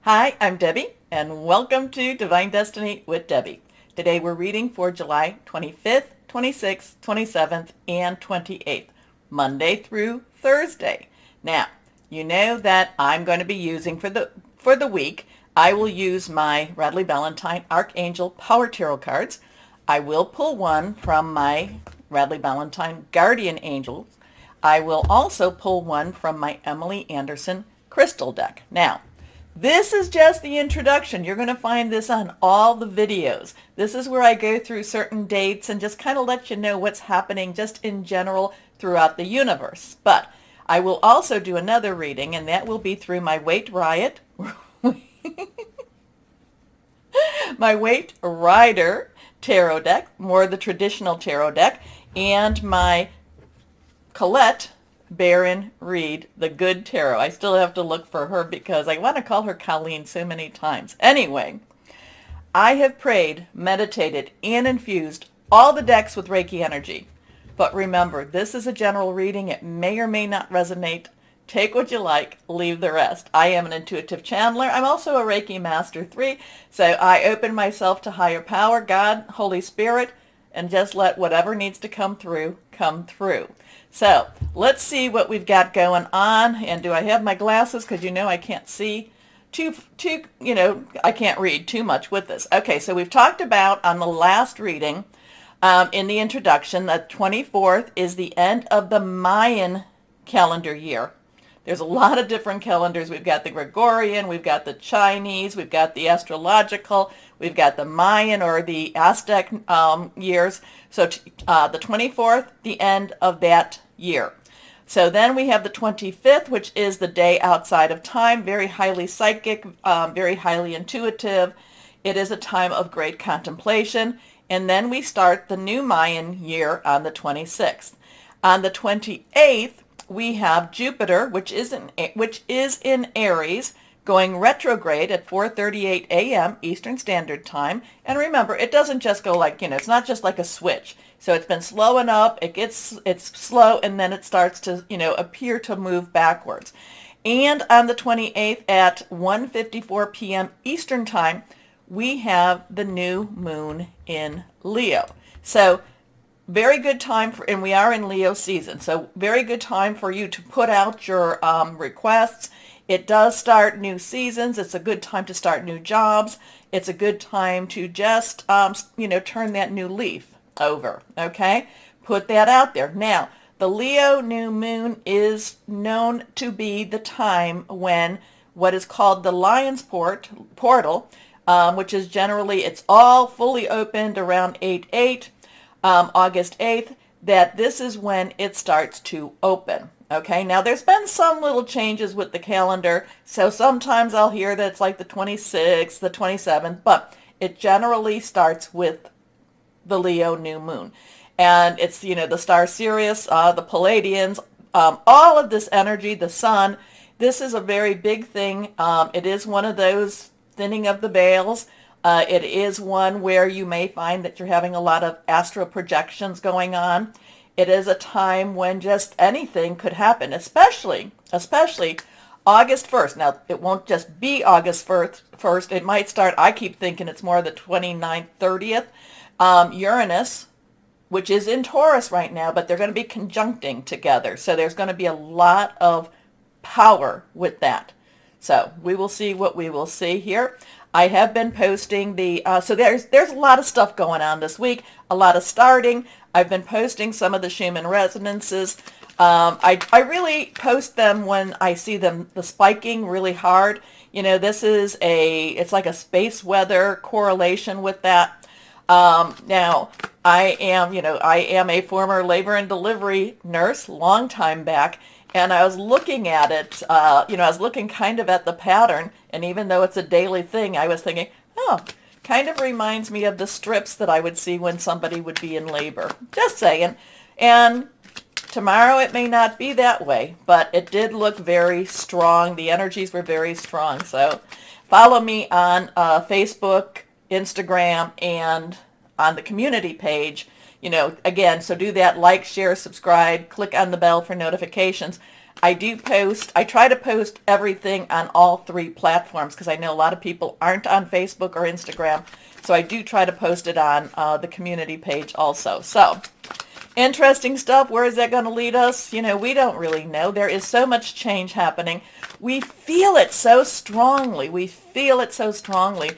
Hi, I'm Debbie, and welcome to Divine Destiny with Debbie. Today we're reading for July 25th, 26th, 27th, and 28th, Monday through Thursday. Now, you know that I'm going to be using for the week, I will use my Radley Valentine Archangel Power Tarot cards. I will pull one from my Radley Valentine Guardian Angels. I will also pull one from my Emily Anderson Crystal deck. Now, this is just the introduction. You're going to find this on all the videos. This is where I go through certain dates and just kind of let you know what's happening just in general throughout the universe. But I will also do another reading, and that will be through my Weight Riot, my Weight Rider tarot deck, more the traditional tarot deck, and my Colette Baron Reed, the good tarot. I still have to look for her because I want to call her Colleen so many times. Anyway, I have prayed, meditated, and infused all the decks with Reiki energy. But remember, this is a general reading. It may or may not resonate. Take what you like, leave the rest. I am an intuitive channeler. I'm also a Reiki Master 3, so I open myself to higher power, God, Holy Spirit, and just let whatever needs to come through, come through. So let's see what we've got going on. And do I have my glasses? Because I can't see I can't read too much with this. Okay, so we've talked about on the last reading, in the introduction, the 24th is the end of the Mayan calendar year. There's a lot of different calendars. We've got the Gregorian, we've got the Chinese, we've got the astrological, we've got the Mayan or the Aztec years. So the 24th, the end of that year. So then we have the 25th, which is the day outside of time, very highly psychic, very highly intuitive. It is a time of great contemplation. And then we start the new Mayan year on the 26th. On the 28th, we have Jupiter, which is in Aries, going retrograde at 4:38 a.m. Eastern Standard Time. And remember, it doesn't just go like, it's not just like a switch. So it's been slowing up, it's slow, and then it starts to, appear to move backwards. And on the 28th at 1:54 p.m. Eastern Time, we have the new moon in Leo. So very good time and we are in Leo season, so very good time for you to put out your requests. It does start new seasons. It's a good time to start new jobs. It's a good time to just, turn that new leaf over, okay? Put that out there. Now, the Leo new moon is known to be the time when what is called the Lion's Portal, which is generally, it's all fully opened around 8/8. August 8th, that this is when it starts to open. Okay, now there's been some little changes with the calendar, so sometimes I'll hear that it's like the 26th, the 27th, but it generally starts with the Leo new moon. And it's, the star Sirius, the Palladians, all of this energy, the sun. This is a very big thing. It is one of those thinning of the veils. It is one where you may find that you're having a lot of astral projections going on. It is a time when just anything could happen, especially August 1st. Now, it won't just be August 1st. It might start, I keep thinking it's more the 29th, 30th. Uranus, which is in Taurus right now, but they're going to be conjuncting together. So there's going to be a lot of power with that. So we will see what we will see here. I have been posting so there's a lot of stuff going on this week, a lot of starting. I've been posting some of the Schumann resonances. I really post them when I see them, the spiking really hard. It's like a space weather correlation with that. Now, I am a former labor and delivery nurse, long time back. And I was looking at it, I was looking kind of at the pattern, and even though it's a daily thing, I was thinking, kind of reminds me of the strips that I would see when somebody would be in labor. Just saying. And tomorrow it may not be that way, but it did look very strong. The energies were very strong. So follow me on Facebook, Instagram, and on the community page. Again, so do that, like, share, subscribe, click on the bell for notifications. I try to post everything on all 3 platforms because I know a lot of people aren't on Facebook or Instagram. So I do try to post it on the community page also. So interesting stuff. Where is that going to lead us? We don't really know. There is so much change happening. We feel it so strongly. We feel it so strongly.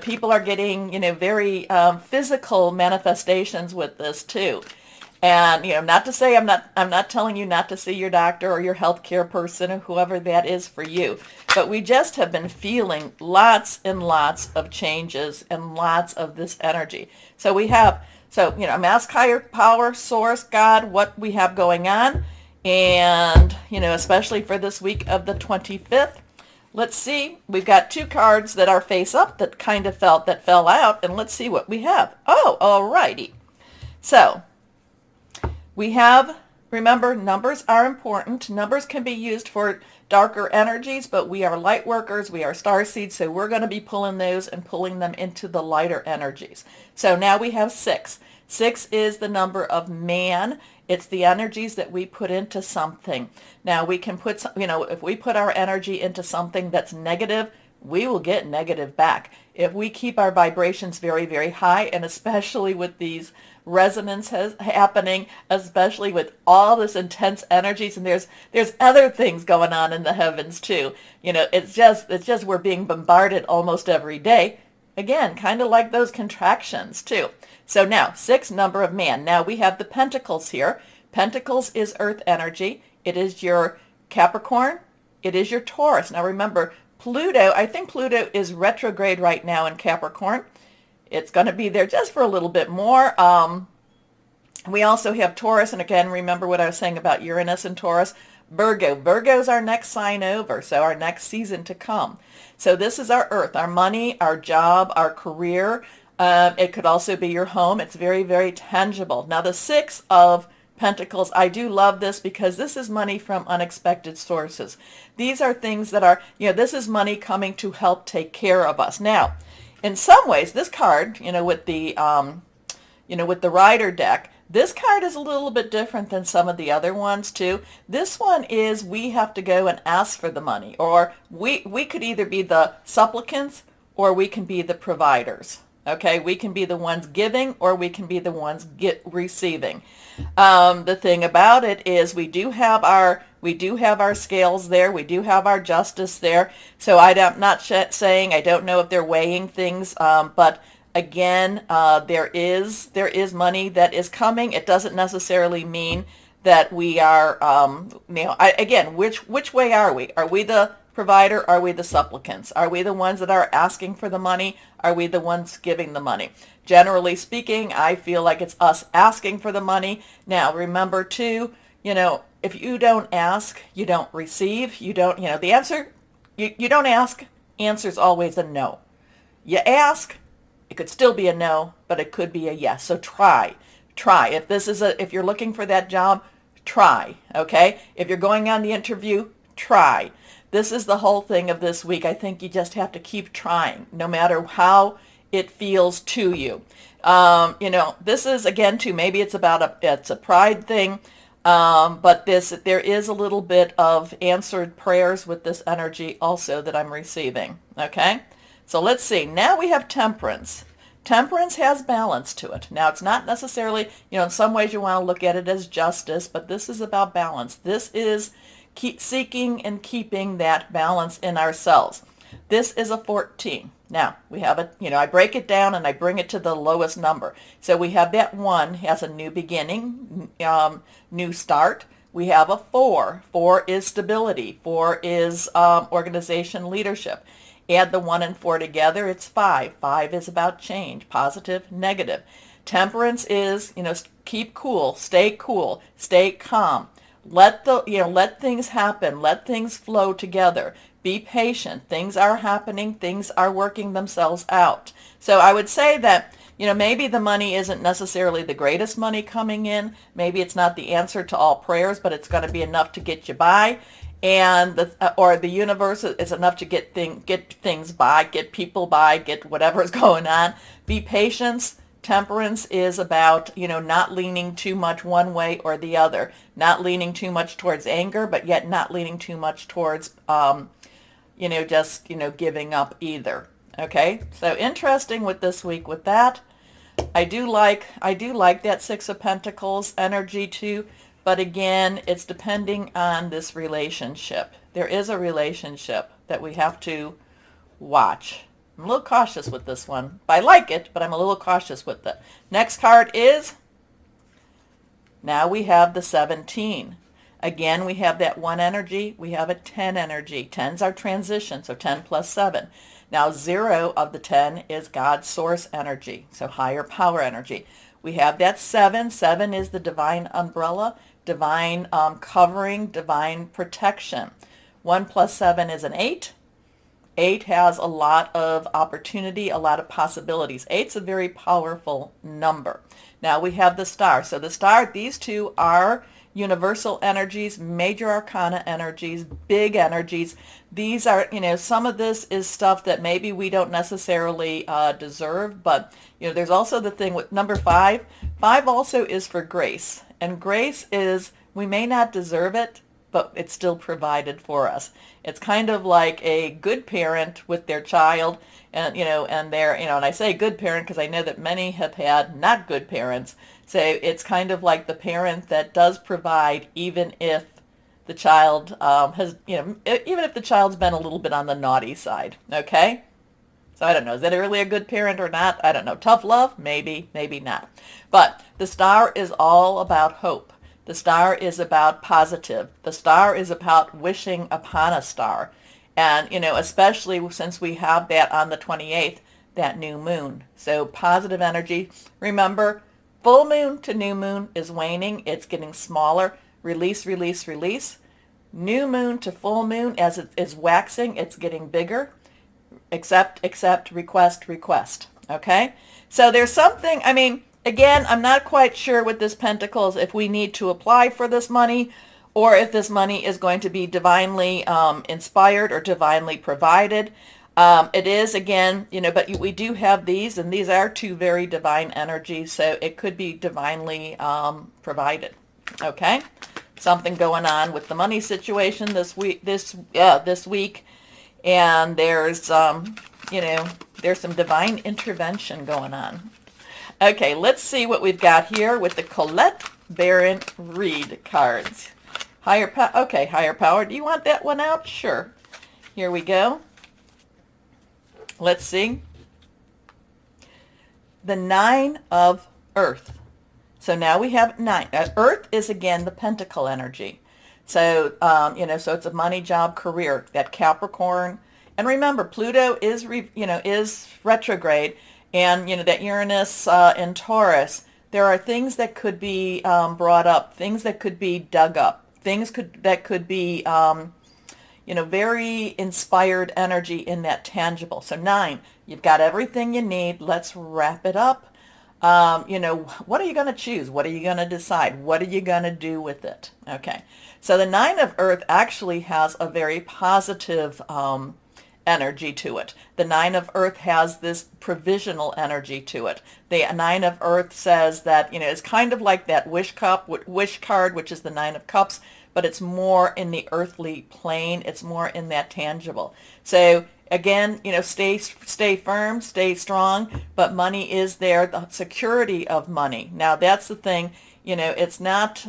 People are getting, very physical manifestations with this too. And, not to say I'm not telling you not to see your doctor or your healthcare person or whoever that is for you. But we just have been feeling lots and lots of changes and lots of this energy. So I'm ask higher power, source, God, what we have going on. And, especially for this week of the 25th. Let's see. We've got 2 cards that are face up that kind of fell out. And let's see what we have. Oh, all righty. So we have, remember, numbers are important. Numbers can be used for darker energies, but we are light workers. We are starseeds, so we're going to be pulling those and pulling them into the lighter energies. So now we have 6. 6 is the number of man. It's the energies that we put into something. Now we can put, if we put our energy into something that's negative, we will get negative back. If we keep our vibrations very, very high, and especially with these resonances happening, especially with all this intense energies, and there's other things going on in the heavens too. It's just we're being bombarded almost every day. Again, kind of like those contractions too. So now, 6, number of man. Now we have the pentacles here. Pentacles is earth energy. It is your Capricorn. It is your Taurus. Now remember, I think Pluto is retrograde right now in Capricorn. It's going to be there just for a little bit more. We also have Taurus, and again, remember what I was saying about Uranus and Taurus. Virgo. Virgo's our next sign over, so our next season to come. So this is our earth, our money, our job, our career. It could also be your home. It's very, very tangible. Now the 6 of Pentacles, I do love this because this is money from unexpected sources. These are things that are, this is money coming to help take care of us. Now, in some ways, this card, with the Rider deck, this card is a little bit different than some of the other ones too. This one is we have to go and ask for the money, or we could either be the supplicants or we can be the providers. Okay, we can be the ones giving or we can be the ones receiving. The thing about it is we do have our scales there. We do have our justice there. So I'm not saying I don't know if they're weighing things, but again, there is money that is coming. It doesn't necessarily mean that we are, again, which way are we? Are we the provider? Are we the supplicants? Are we the ones that are asking for the money? Are we the ones giving the money? Generally speaking, I feel like it's us asking for the money. Now, remember too, if you don't ask, you don't receive. You don't, the answer, you don't ask, answer's always a no. You ask, it could still be a no, but it could be a yes. So try. If you're looking for that job, try, okay? If you're going on the interview, try. This is the whole thing of this week. I think you just have to keep trying, no matter how it feels to you. This is, again, too, maybe it's a pride thing, but there is a little bit of answered prayers with this energy also that I'm receiving, okay? So let's see. Now we have Temperance. Temperance has balance to it. Now, it's not necessarily, in some ways you want to look at it as justice, but this is about balance. This is seeking and keeping that balance in ourselves. This is a 14. Now, we have I break it down and I bring it to the lowest number. So we have that 1 has a new beginning, new start. We have a 4. 4 is stability. 4 is organization leadership. Add the 1 and 4 together, it's 5. 5 is about change, positive, negative. Temperance is, keep cool, stay calm. Let things happen. Let things flow together. Be patient. Things are happening. Things are working themselves out. So I would say that, maybe the money isn't necessarily the greatest money coming in. Maybe it's not the answer to all prayers, but it's going to be enough to get you by. And the universe is enough to get things by, get people by, get whatever's going on. Be patient. Temperance is about, not leaning too much one way or the other, not leaning too much towards anger, but yet not leaning too much towards, just, giving up either. Okay, so interesting with this week with that. I do like that Six of Pentacles energy too, but again, it's depending on this relationship. There is a relationship that we have to watch. I'm a little cautious with this one. I like it, but I'm a little cautious with it. Next card is, now we have the 17. Again, we have that 1 energy. We have a 10 energy. 10's our transition, so 10 plus 7. Now 0 of the 10 is God's source energy, so higher power energy. We have that 7. 7 is the divine umbrella, divine covering, divine protection. 1 plus 7 is an 8. 8 has a lot of opportunity, a lot of possibilities. 8's a very powerful number. Now we have the star. So the star, these two are universal energies, major arcana energies, big energies. These are, some of this is stuff that maybe we don't necessarily deserve, but, there's also the thing with number 5. 5 also is for grace. And grace is, we may not deserve it, but it's still provided for us. It's kind of like a good parent with their child, and and I say good parent because I know that many have had not good parents. So it's kind of like the parent that does provide, even if the child has, even if the child's been a little bit on the naughty side. Okay. So I don't know, is that really a good parent or not? I don't know. Tough love? Maybe, maybe not. But the star is all about hope. The star is about positive. The star is about wishing upon a star. And, especially since we have that on the 28th, that new moon. So positive energy. Remember, full moon to new moon is waning. It's getting smaller. Release, release, release. New moon to full moon, as it is waxing, it's getting bigger. Accept, accept, request, request. Okay? So there's something, again, I'm not quite sure with this Pentacles if we need to apply for this money or if this money is going to be divinely inspired or divinely provided. It is, again, but we do have these, and these are two very divine energies, so it could be divinely provided. Okay? Something going on with the money situation this week, and there's, there's some divine intervention going on. Okay, let's see what we've got here with the Colette Baron Reed cards. Higher power. Do you want that one out? Sure. Here we go. Let's see. The 9 of Earth. So now we have 9. Earth is, again, the pentacle energy. So, so it's a money, job, career, that Capricorn. And remember, Pluto is, is retrograde. And, that Uranus in Taurus, there are things that could be brought up, things that could be dug up, things that could be, very inspired energy in that tangible. So 9, you've got everything you need. Let's wrap it up. What are you going to choose? What are you going to decide? What are you going to do with it? Okay. So the 9 of Earth actually has a very positive energy to it. The 9 of Earth has this provisional energy to it. The 9 of Earth says that, it's kind of like that wish card, which is the 9 of Cups, but it's more in the earthly plane. It's more in that tangible. So again, stay firm, stay strong, but money is there, the security of money. Now that's the thing. It's not,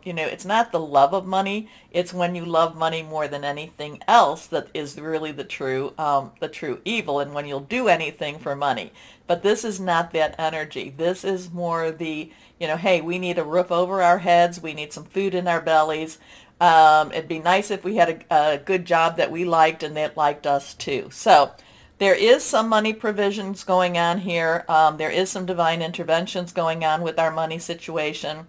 it's not the love of money. It's when you love money more than anything else that is really the true evil, and when you'll do anything for money. But this is not that energy. This is more the, hey, we need a roof over our heads. We need some food in our bellies. It'd be nice if we had a good job that we liked and that liked us too. So there is some money provisions going on here. There is some divine interventions going on with our money situation.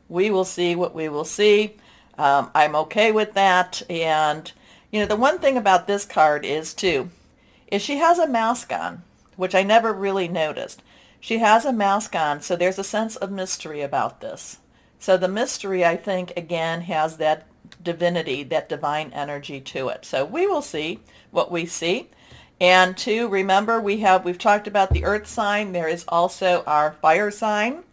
We will see what we will see. I'm okay with that. And, the one thing about this card is she has a mask on, which I never really noticed. She has a mask on, so there's a sense of mystery about this. So the mystery, I think, again, has that divinity, that divine energy to it. So we will see what we see. And two, remember we've talked about the earth sign. There is also our fire sign,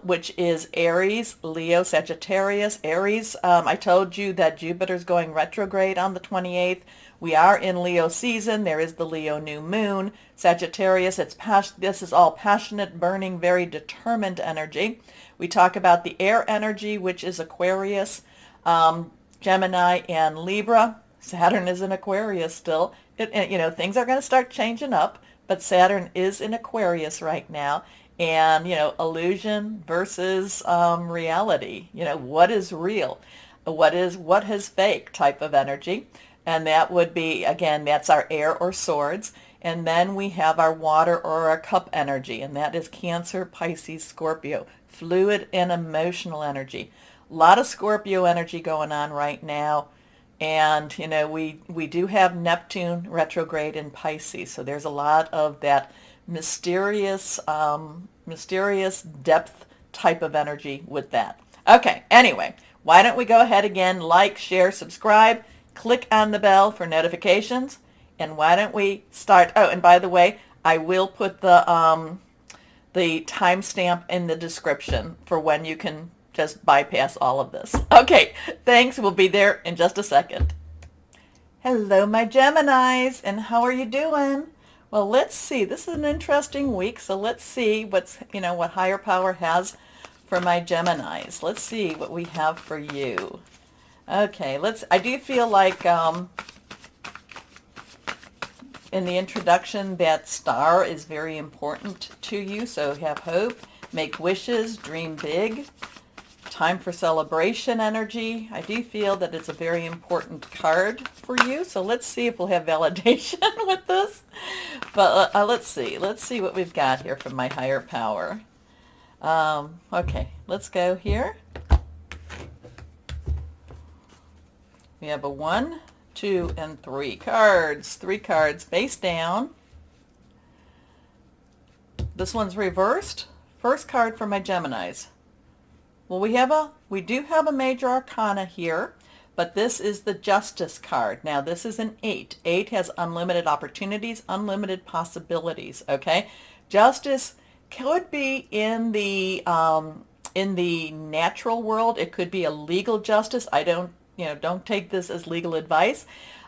which is Aries, Leo, Sagittarius. Aries, I told you that Jupiter's going retrograde on the 28th. We are in Leo season. There is the Leo new moon. Sagittarius, this is all passionate, burning, very determined energy. We talk about the air energy, which is Aquarius, Gemini, and Libra. Saturn is in Aquarius still. Things are going to start changing up, but Saturn is in Aquarius right now. And, illusion versus reality. What is real? What is fake type of energy? And that would be, again, that's our air or swords. And then we have our water or our cup energy, and that is Cancer, Pisces, Scorpio, fluid and emotional energy. A lot of Scorpio energy going on right now. And, we do have Neptune retrograde in Pisces. So there's a lot of that mysterious depth type of energy with that. Okay, anyway, why don't we go ahead again, like, share, subscribe, click on the bell for notifications, and why don't we start? Oh, and by the way, I will put the timestamp in the description for when you can just bypass all of this. Okay, thanks. We'll be there in just a second. Hello, my Geminis, and how are you doing? Well, let's see. This is an interesting week, so let's see what higher power has for my Geminis. Let's see what we have for you. Okay, I do feel like in the introduction that star is very important to you, so have hope, make wishes, dream big. Time for celebration energy. I do feel that it's a very important card for you. So let's see if we'll have validation with this. But let's see. Let's see what we've got here from my higher power. Okay, let's go here. We have a 1, 2, and 3 cards. 3 cards face down. This one's reversed. First card for my Geminis. Well, we do have a major arcana here, but this is the Justice card. Now, this is an 8. 8 has unlimited opportunities, unlimited possibilities, okay? Justice could be in the natural world. It could be a legal justice. I don't take this as legal advice.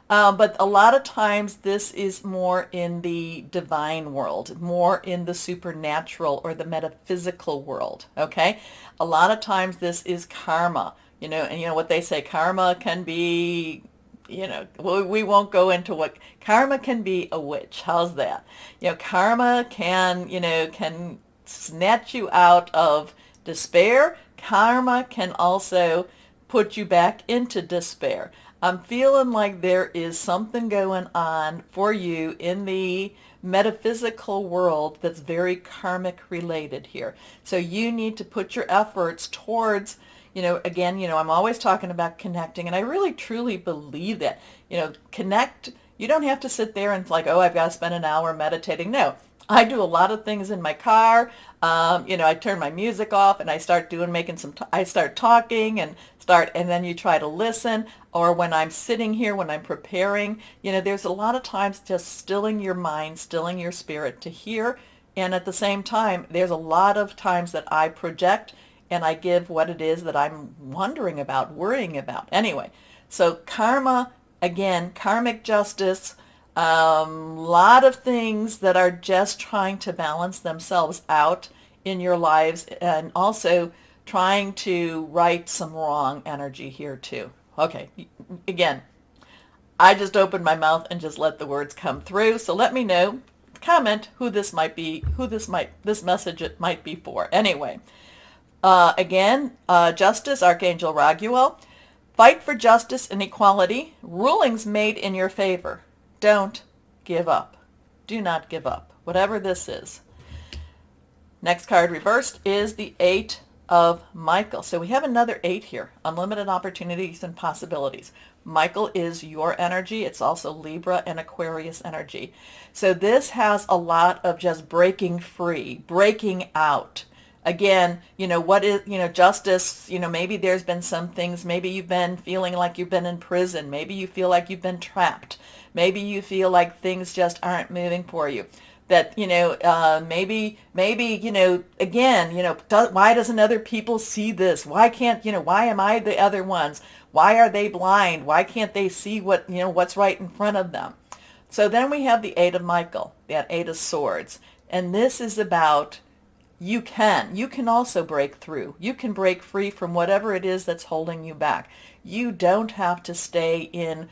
But a lot of times this is more in the divine world, more in the supernatural or the metaphysical world, okay? A lot of times this is karma, and what they say, karma can be, we won't go into what, karma can be a witch. How's that? Karma can snatch you out of despair. Karma can also put you back into despair. I'm feeling like there is something going on for you in the metaphysical world that's very karmic related here. So you need to put your efforts towards, again, I'm always talking about connecting, and I really truly believe that, connect. You don't have to sit there and like, oh, I've got to spend an hour meditating. No, I do a lot of things in my car. I turn my music off and I start I start talking and then you try to listen. Or when I'm sitting here, when I'm preparing, there's a lot of times just stilling your mind, stilling your spirit to hear. And at the same time, there's a lot of times that I project and I give what it is that I'm wondering about, worrying about. Anyway, so karma, again, karmic justice, lot of things that are just trying to balance themselves out in your lives, and also trying to right some wrong energy here too. Okay, again, I just opened my mouth and just let the words come through. So let me know, comment who this message it might be for. Anyway, again, Justice, Archangel Raguel, fight for justice and equality, rulings made in your favor. Don't give up. Do not give up, whatever this is. Next card reversed is the 8 of Michael. So we have another 8 here, unlimited opportunities and possibilities. Michael is your energy. It's also Libra and Aquarius energy. So this has a lot of just breaking free, breaking out, again, what is, justice, maybe there's been some things, maybe you've been feeling like you've been in prison, maybe you feel like you've been trapped, maybe you feel like things just aren't moving for you. That, maybe, again, why doesn't other people see this? Why can't, why am I the other ones? Why are they blind? Why can't they see what, what's right in front of them? So then we have the Eight of Michael, that Eight of Swords. And this is about you can also break through. You can break free from whatever it is that's holding you back. You don't have to stay in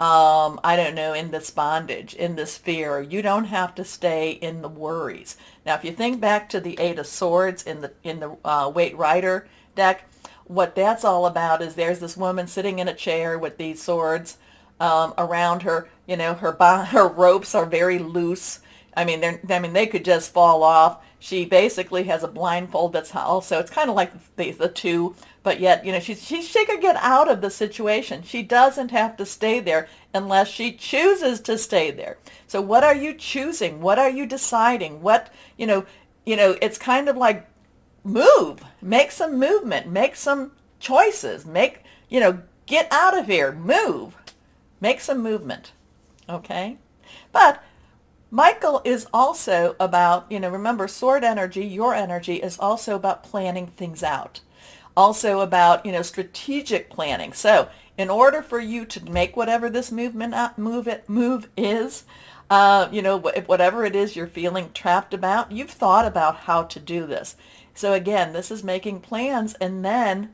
I don't know, in this bondage, in this fear. You don't have to stay in the worries. Now, if you think back to the Eight of Swords in the Waite Rider deck, what that's all about is there's this woman sitting in a chair with these swords around her. Her ropes are very loose. I mean, they could just fall off. She basically has a blindfold that's also, it's kind of like the two, but yet, she could get out of the situation. She doesn't have to stay there unless she chooses to stay there. So what are you choosing? What are you deciding? What, it's kind of like move, make some movement, make some choices, get out of here, move, make some movement. Okay? But Michael is also about, remember, sword energy, your energy is also about planning things out. Also about, strategic planning. So in order for you to make whatever this move is, whatever it is you're feeling trapped about, you've thought about how to do this. So again, this is making plans and then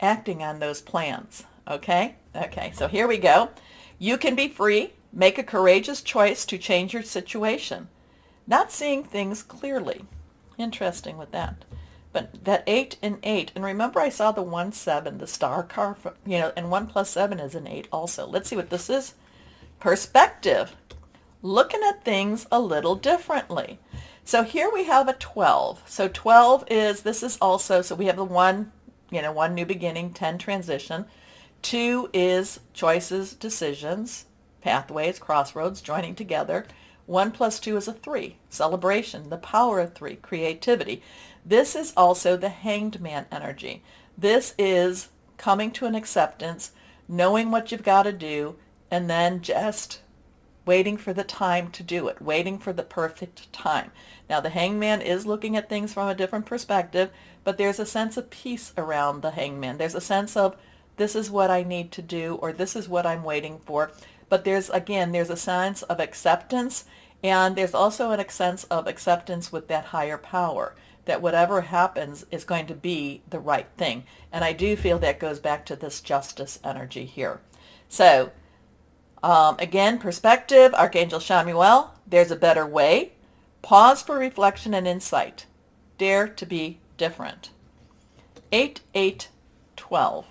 acting on those plans. Okay? Okay, so here we go. You can be free. Make a courageous choice to change your situation. Not seeing things clearly. Interesting with that. But that 8 and 8, and remember I saw the 1-7, the star card, and 1 plus 7 is an 8 also. Let's see what this is. Perspective. Looking at things a little differently. So here we have a 12. So 12 is, this is also, so we have the 1, 1 new beginning, 10 transition. 2 is choices, decisions, pathways, crossroads, joining together. 1 plus 2 is a 3, celebration, the power of 3, creativity. This is also the Hanged Man energy. This is coming to an acceptance, knowing what you've got to do, and then just waiting for the time to do it, waiting for the perfect time. Now, the Hanged Man is looking at things from a different perspective, but there's a sense of peace around the Hanged Man. There's a sense of, this is what I need to do, or this is what I'm waiting for. But there's a sense of acceptance, and there's also a sense of acceptance with that higher power, that whatever happens is going to be the right thing. And I do feel that goes back to this justice energy here. So, again, perspective, Archangel Chamuel, there's a better way. Pause for reflection and insight. Dare to be different. 8, 8, 12.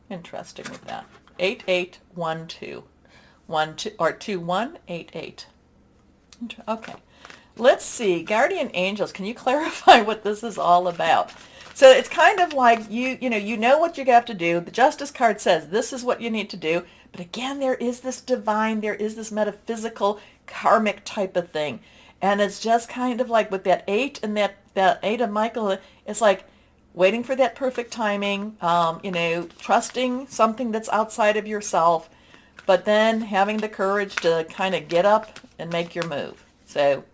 Interesting with that. 8, 8, 1, 2. 1, 2, or 2, 1, 8, 8. Okay. Let's see. Guardian angels, can you clarify what this is all about? So it's kind of like you know what you have to do. The Justice card says this is what you need to do. But again, there is this divine, there is this metaphysical, karmic type of thing. And it's just kind of like with that 8 and that 8 of Michael, it's like waiting for that perfect timing, trusting something that's outside of yourself, but then having the courage to kind of get up and make your move. So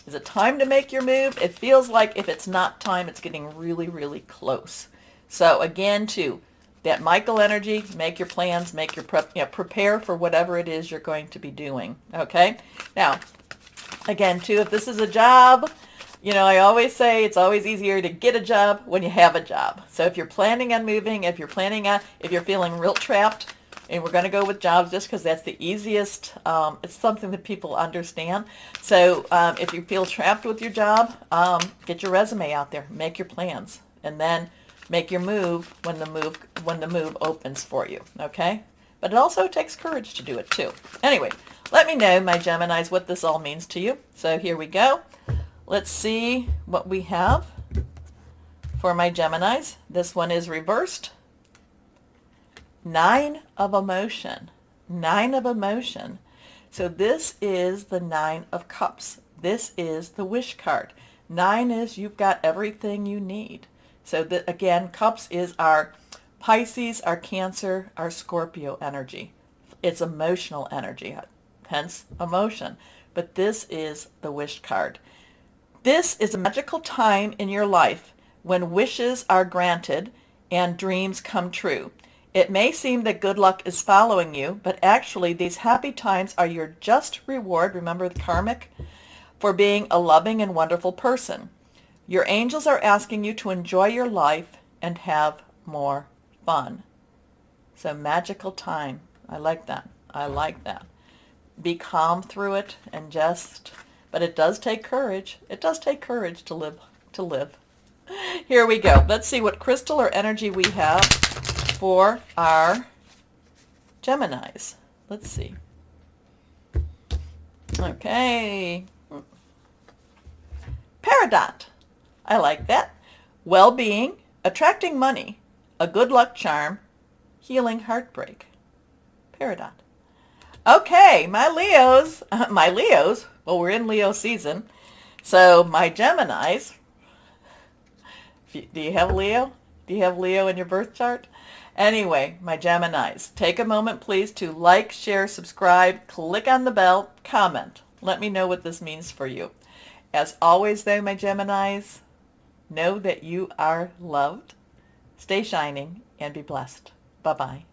is it time to make your move? It feels like if it's not time, it's getting really, really close. So again, too, that Michael energy, make your plans, make your prepare for whatever it is you're going to be doing. Okay? Now, again, too, if this is a job, I always say it's always easier to get a job when you have a job. So if you're planning on moving, if you're feeling real trapped, and we're going to go with jobs just because that's the easiest, it's something that people understand. So if you feel trapped with your job, get your resume out there, make your plans, and then make your move when the move opens for you, okay? But it also takes courage to do it too. Anyway, let me know, my Geminis, what this all means to you. So here we go. Let's see what we have for my Geminis. This one is reversed. 9 of emotion. 9 of emotion. So this is the 9 of cups. This is the wish card. 9 is you've got everything you need. So that, again, Cups is our Pisces, our Cancer, our Scorpio energy. It's emotional energy, hence emotion. But this is the wish card. This is a magical time in your life when wishes are granted and dreams come true. It may seem that good luck is following you, but actually these happy times are your just reward, remember the karmic, for being a loving and wonderful person. Your angels are asking you to enjoy your life and have more fun. So magical time. I like that. I like that. Be calm through it and but it does take courage. It does take courage to live. Here we go. Let's see what crystal or energy we have for our Geminis. Let's see. Okay. Peridot. I like that. Well-being, attracting money, a good luck charm, healing heartbreak. Peridot. Okay, my Leos. Well, we're in Leo season. So my Geminis. Do you have Leo? Do you have Leo in your birth chart? Anyway, my Geminis, take a moment, please, to like, share, subscribe, click on the bell, comment. Let me know what this means for you. As always, though, my Geminis, know that you are loved. Stay shining and be blessed. Bye-bye.